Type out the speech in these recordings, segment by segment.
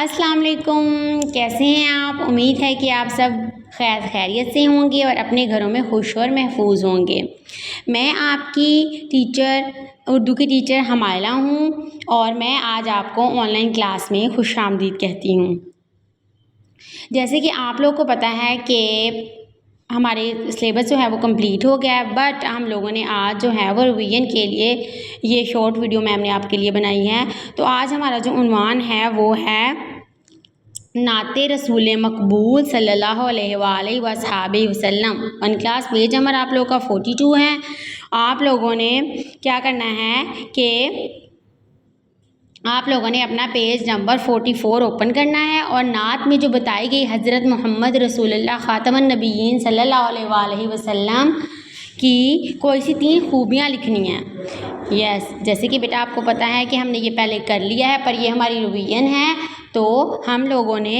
अस्सलाम वालेकुम। कैसे हैं आप? उम्मीद है कि आप सब खैरियत से होंगे और अपने घरों में खुश और महफूज होंगे। मैं आपकी टीचर उर्दू की टीचर हमायला हूँ और मैं आज आपको ऑनलाइन क्लास में खुशामदीद कहती हूँ। जैसे कि आप लोग को पता है कि हमारे सिलेबस जो है वो कंप्लीट हो गया है, बट हम लोगों ने आज जो है वो रिवीजन के लिए ये शॉर्ट वीडियो मैम ने आपके लिए बनाई है। तो आज हमारा जो उन्वान है वो है नाते रसूल मकबूल सल्लल्लाहु अलैहि वसल्लम। वन क्लास पेज नंबर आप लोगों का 42 है। आप लोगों ने क्या करना है कि आप लोगों ने अपना पेज नंबर 44 ओपन करना है और नात में जो बताई गई हज़रत मोहम्मद रसूलुल्लाह ख़ातमुन नबिय्यीन सल्लल्लाहु अलैहि वसल्लम की कोई सी 3 खूबियाँ लिखनी हैं। यस, जैसे कि बेटा आपको पता है कि हमने ये पहले कर लिया है, पर ये हमारी रिवीजन है। तो हम लोगों ने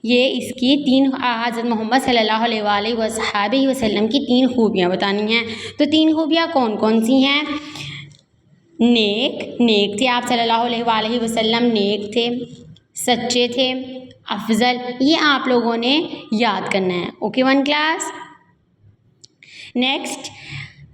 ये इसकी 3 हज़रत मोहम्मद सल्लल्लाहु अलैहि वसल्लम की 3 खूबियाँ बतानी हैं। तो 3 खूबियाँ कौन कौन सी हैं? नेक थे आप सल्लल्लाहु अलैहि वसल्लम, नेक थे, सच्चे थे, अफजल। ये आप लोगों ने याद करना है। Okay one class.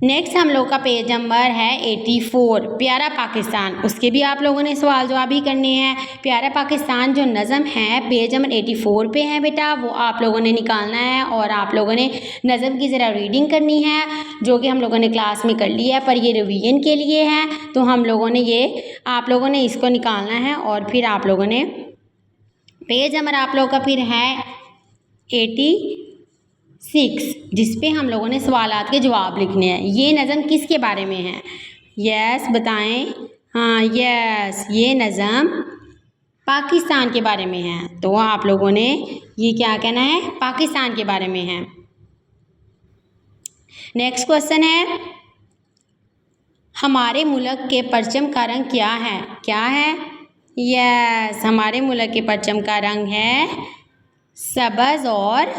नेक्स्ट हम लोग का पेज नंबर है 84 प्यारा पाकिस्तान। उसके भी आप लोगों ने सवाल जवाब ही करने हैं। प्यारा पाकिस्तान जो नज़म है पेज नंबर 84 पे है बेटा, वो आप लोगों ने निकालना है और आप लोगों ने नज़म की ज़रा रीडिंग करनी है, जो कि हम लोगों ने क्लास में कर लिया है, पर ये रिवीजन के लिए है। तो हम लोगों ने आप लोगों ने इसको निकालना है और फिर आप लोगों ने पेज नंबर आप लोगों का फिर है 86, जिसपे हम लोगों ने सवालात के जवाब लिखने हैं। ये नज़म किसके बारे में है? यस बताएं। हाँ यस, ये नज़म पाकिस्तान के बारे में है। तो आप लोगों ने ये क्या कहना है? पाकिस्तान के बारे में है। नेक्स्ट क्वेश्चन है, हमारे मुल्क के परचम का रंग क्या है? क्या है? यस, हमारे मुल्क के परचम का रंग है सब्ज़ और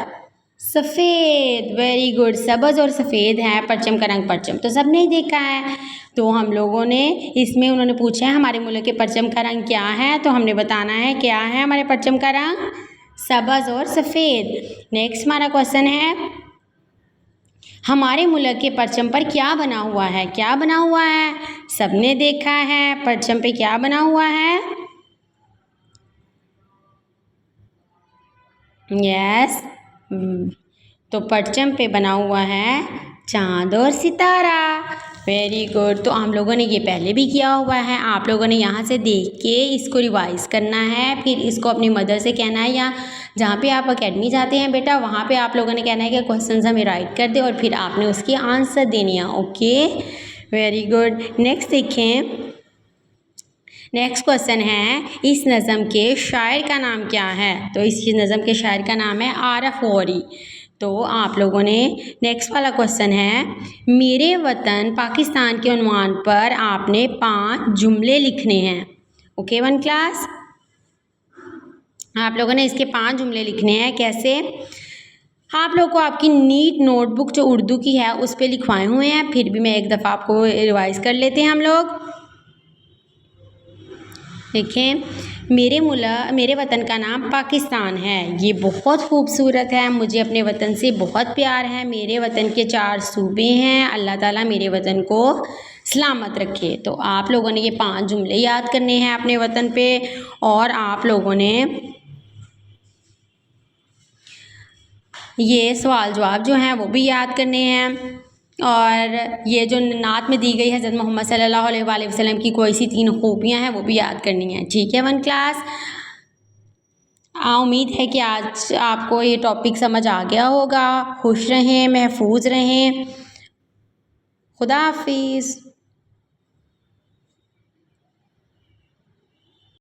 सफ़ेद। वेरी गुड, सब्ज़ और सफ़ेद है परचम का रंग। परचम तो सब ने देखा है। तो हम लोगों ने इसमें उन्होंने पूछा है हमारे मुल्क के परचम का रंग क्या है, तो हमने बताना है क्या है हमारे परचम का रंग, सब्ज़ और सफ़ेद। नेक्स्ट हमारा क्वेश्चन है, हमारे मुल्क के परचम पर क्या बना हुआ है? क्या बना हुआ है? सबने देखा है परचम पे क्या बना हुआ है। यस, तो परचम पे बना हुआ है चांद और सितारा। Very good. तो हम लोगों ने ये पहले भी किया हुआ है। आप लोगों ने यहाँ से देख के इसको रिवाइज करना है, फिर इसको अपनी मदर से कहना है, या जहाँ पे आप अकेडमी जाते हैं बेटा वहाँ पे आप लोगों ने कहना है कि क्वेश्चन हमें राइट कर दे और फिर आपने उसकी आंसर देनी है। Okay very good. नेक्स्ट देखें, नेक्स्ट क्वेश्चन है, इस नज़म के शायर का नाम क्या है? तो इस नज़म के शायर का नाम है आरफ गौरी। तो आप लोगों ने नेक्स्ट वाला क्वेश्चन है, मेरे वतन पाकिस्तान के उन्वान पर आपने 5 जुमले लिखने हैं। ओके वन क्लास, आप लोगों ने इसके 5 जुमले लिखने हैं। कैसे? आप लोग को आपकी नीट नोटबुक जो उर्दू की है उस पर लिखवाए हुए हैं, फिर भी मैं एक दफ़ा आपको रिवाइज कर लेते हैं हम लोग। देखें, मेरे वतन का नाम पाकिस्तान है, ये बहुत खूबसूरत है, मुझे अपने वतन से बहुत प्यार है, मेरे वतन के 4 सूबे हैं, अल्लाह ताला मेरे वतन को सलामत रखे। तो आप लोगों ने ये 5 जुमले याद करने हैं अपने वतन पे, और आप लोगों ने ये सवाल जवाब जो हैं वो भी याद करने हैं, और ये जो नात में दी गई है हज़रत मोहम्मद सल्लल्लाहु अलैहि वसल्लम की कोई सी 3 खूबियाँ हैं वो भी याद करनी है। ठीक है वन क्लास। उम्मीद है कि आज आपको ये टॉपिक समझ आ गया होगा। खुश रहें, महफूज रहें। खुदा हाफिज़।